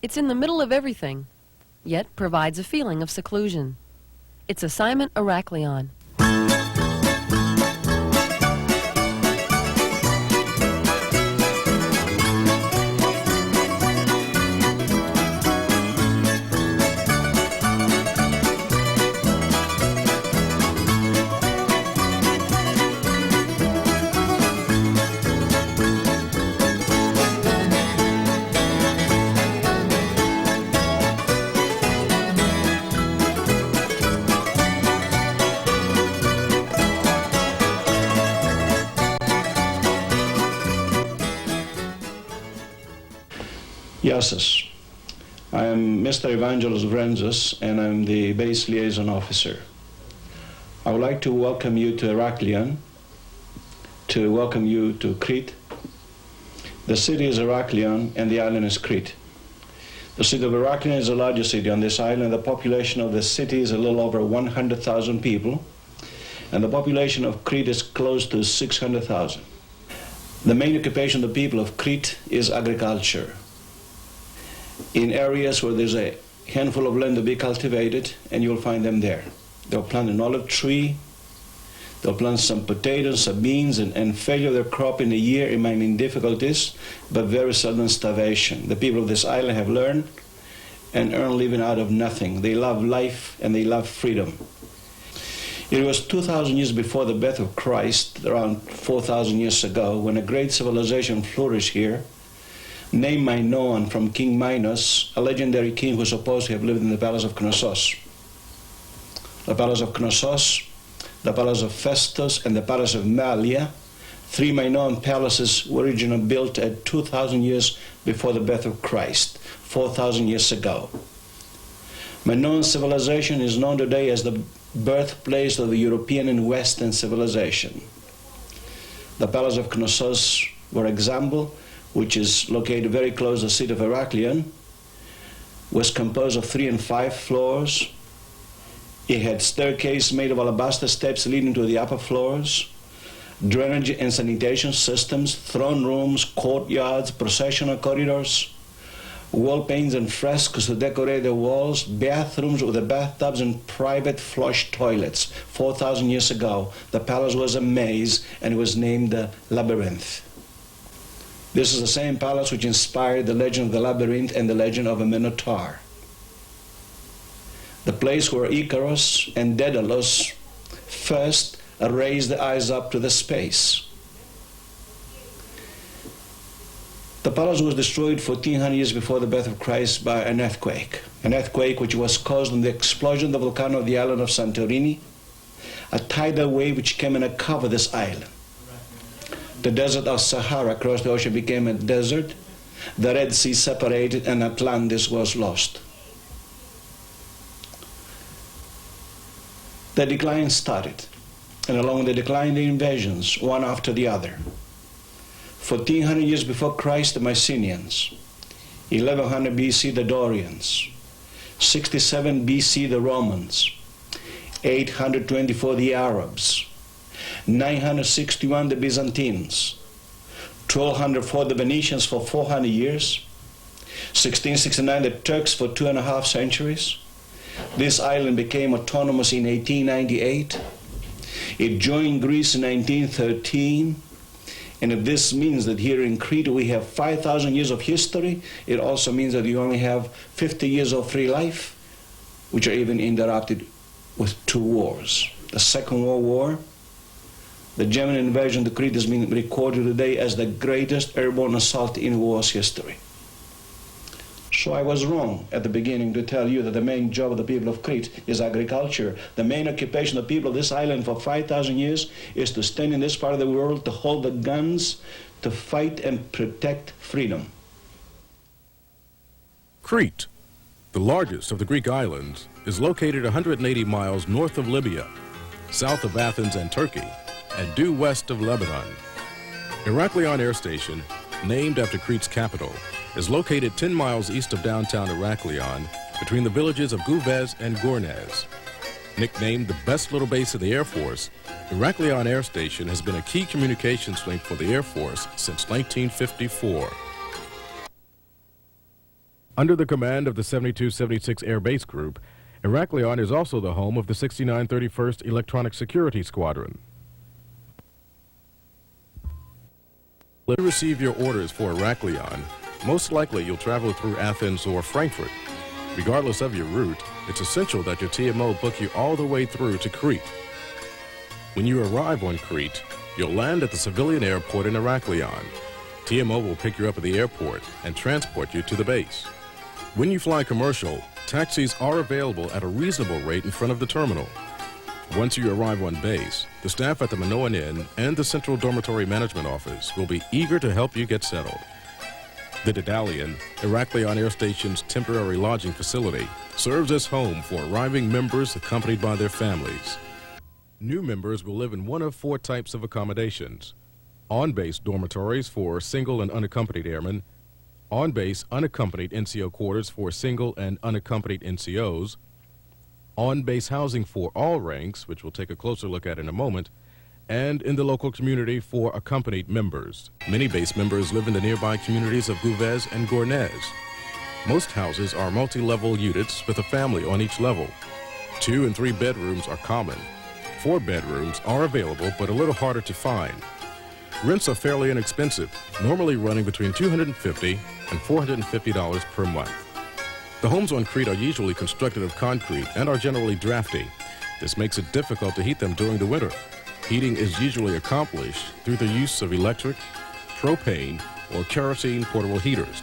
It's in the middle of everything, yet provides a feeling of seclusion. It's assignment Iraklion. Yes, I am Mr. Evangelos Vrenzos, and I'm the base liaison officer. I would like to welcome you to Iraklion, to welcome you to Crete. The city is Iraklion, and the island is Crete. The city of Iraklion is the largest city on this island. The population of the city is a little over 100,000 people, and the population of Crete is close to 600,000. The main occupation of the people of Crete is agriculture. In areas where there's a handful of land to be cultivated, and you'll find them there. They'll plant an olive tree, they'll plant some potatoes, some beans, and failure of their crop in a year, it might mean difficulties, but very sudden starvation. The people of this island have learned and earned living out of nothing. They love life and they love freedom. It was 2,000 years before the birth of Christ, around 4,000 years ago, when a great civilization flourished here, named Minoan from King Minos, a legendary king who was supposed to have lived in the palace of Knossos. The palace of Knossos, the palace of Festus, and the palace of Malia, three Minoan palaces were originally built at 2,000 years before the birth of Christ, 4,000 years ago. Minoan civilization is known today as the birthplace of the European and Western civilization. The palace of Knossos, for example, which is located very close to the city of Iraklion, was composed of 3 and 5 floors. It had staircases made of alabaster steps leading to the upper floors, drainage and sanitation systems, throne rooms, courtyards, processional corridors, wall paintings and frescoes to decorate the walls, bathrooms with the bathtubs and private flush toilets. 4,000 years ago, the palace was a maze and it was named the Labyrinth. This is the same palace which inspired the legend of the labyrinth and the legend of a Minotaur. The place where Icarus and Daedalus first raised the eyes up to the space. The palace was destroyed 1,400 years before the birth of Christ by an earthquake which was caused by the explosion of the volcano of the island of Santorini, a tidal wave which came and covered this island. The desert of Sahara across the ocean became a desert. The Red Sea separated and Atlantis was lost. The decline started, and along the decline the invasions, one after the other. 1,400 years before Christ, the Mycenaeans. 1100 BC, the Dorians. 67 BC, the Romans. 824, the Arabs. 961, the Byzantines. 1204, the Venetians for 400 years. 1669, the Turks for 2.5 centuries. This island became autonomous in 1898. It joined Greece in 1913. And if this means that here in Crete we have 5,000 years of history, it also means that you only have 50 years of free life, which are even interrupted with 2 wars. The Second World War. The German invasion to Crete has been recorded today as the greatest airborne assault in war's history. So I was wrong at the beginning to tell you that the main job of the people of Crete is agriculture. The main occupation of the people of this island for 5,000 years is to stand in this part of the world, to hold the guns, to fight and protect freedom. Crete, the largest of the Greek islands, is located 180 miles north of Libya, south of Athens and Turkey, and due west of Lebanon. Iraklion Air Station, named after Crete's capital, is located 10 miles east of downtown Iraklion between the villages of Gouvez and Gournez. Nicknamed the best little base of the Air Force, Iraklion Air Station has been a key communications link for the Air Force since 1954. Under the command of the 7276 Air Base Group, Iraklion is also the home of the 6931st Electronic Security Squadron. When you receive your orders for Iraklion, most likely you'll travel through Athens or Frankfurt. Regardless of your route, it's essential that your TMO book you all the way through to Crete. When you arrive on Crete, you'll land at the civilian airport in Iraklion. TMO will pick you up at the airport and transport you to the base. When you fly commercial, taxis are available at a reasonable rate in front of the terminal. Once you arrive on base, the staff at the Minoan Inn and the Central Dormitory Management Office will be eager to help you get settled. The Daedalian, Iraklion Air Station's temporary lodging facility, serves as home for arriving members accompanied by their families. New members will live in one of 4 types of accommodations: on-base dormitories for single and unaccompanied airmen, on-base unaccompanied NCO quarters for single and unaccompanied NCOs, on-base housing for all ranks, which we'll take a closer look at in a moment, and in the local community for accompanied members. Many base members live in the nearby communities of Gouvez and Gournez. Most houses are multi-level units with a family on each level. 2 and 3 bedrooms are common. 4 bedrooms are available, but a little harder to find. Rents are fairly inexpensive, normally running between $250 and $450 per month. The homes on Crete are usually constructed of concrete and are generally drafty. This makes it difficult to heat them during the winter. Heating is usually accomplished through the use of electric, propane, or kerosene portable heaters.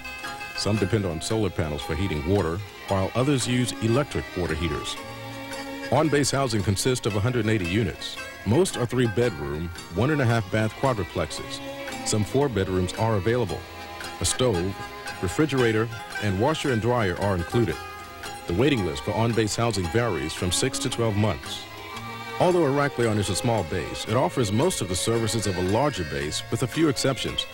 Some depend on solar panels for heating water, while others use electric water heaters. On-base housing consists of 180 units. Most are 3-bedroom, 1.5-bath quadruplexes. Some 4 bedrooms are available. A stove, refrigerator, and washer and dryer are included. The waiting list for on-base housing varies from 6 to 12 months. Although Iraklion is a small base, it offers most of the services of a larger base with a few exceptions.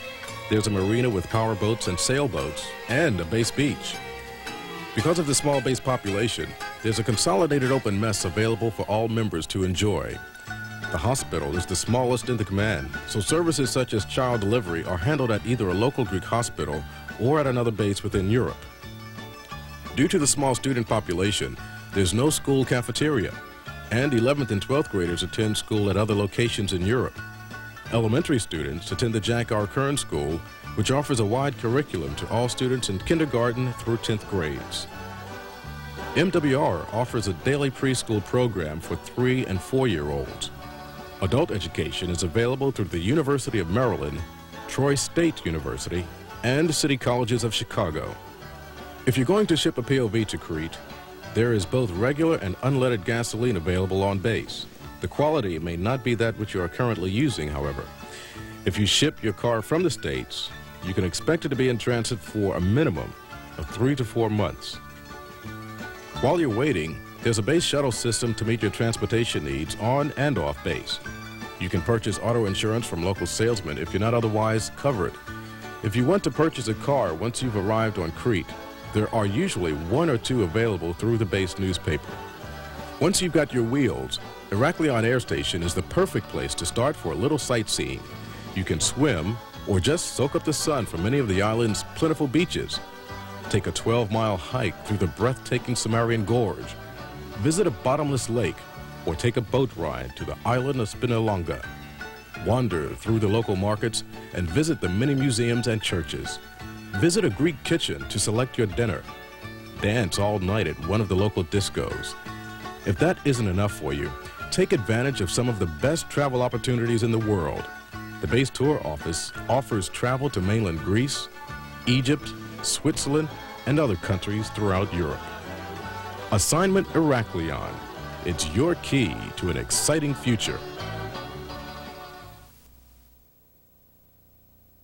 There's a marina with power boats and sailboats, and a base beach. Because of the small base population, there's a consolidated open mess available for all members to enjoy. The hospital is the smallest in the command, so services such as child delivery are handled at either a local Greek hospital or at another base within Europe. Due to the small student population, there's no school cafeteria, and 11th and 12th graders attend school at other locations in Europe. Elementary students attend the Jack R. Kern School, which offers a wide curriculum to all students in kindergarten through 10th grades. MWR offers a daily preschool program for 3- and 4-year-olds. Adult education is available through the University of Maryland, Troy State University, and City Colleges of Chicago. If you're going to ship a POV to Crete, there is both regular and unleaded gasoline available on base. The quality may not be that which you are currently using, however. If you ship your car from the States, you can expect it to be in transit for a minimum of 3 to 4 months. While you're waiting, there's a base shuttle system to meet your transportation needs on and off base. You can purchase auto insurance from local salesmen if you're not otherwise covered. If you want to purchase a car once you've arrived on Crete, there are usually 1 or 2 available through the base newspaper. Once you've got your wheels, Iraklion Air Station is the perfect place to start for a little sightseeing. You can swim or just soak up the sun from many of the island's plentiful beaches. Take a 12-mile hike through the breathtaking Sumerian Gorge. Visit a bottomless lake or take a boat ride to the island of Spinalonga. Wander through the local markets and visit the many museums and churches. Visit a Greek kitchen to select your dinner. Dance all night at one of the local discos. If that isn't enough for you, take advantage of some of the best travel opportunities in the world. The base tour office offers travel to mainland Greece, Egypt, Switzerland, and other countries throughout Europe. Assignment Iraklion. It's your key to an exciting future.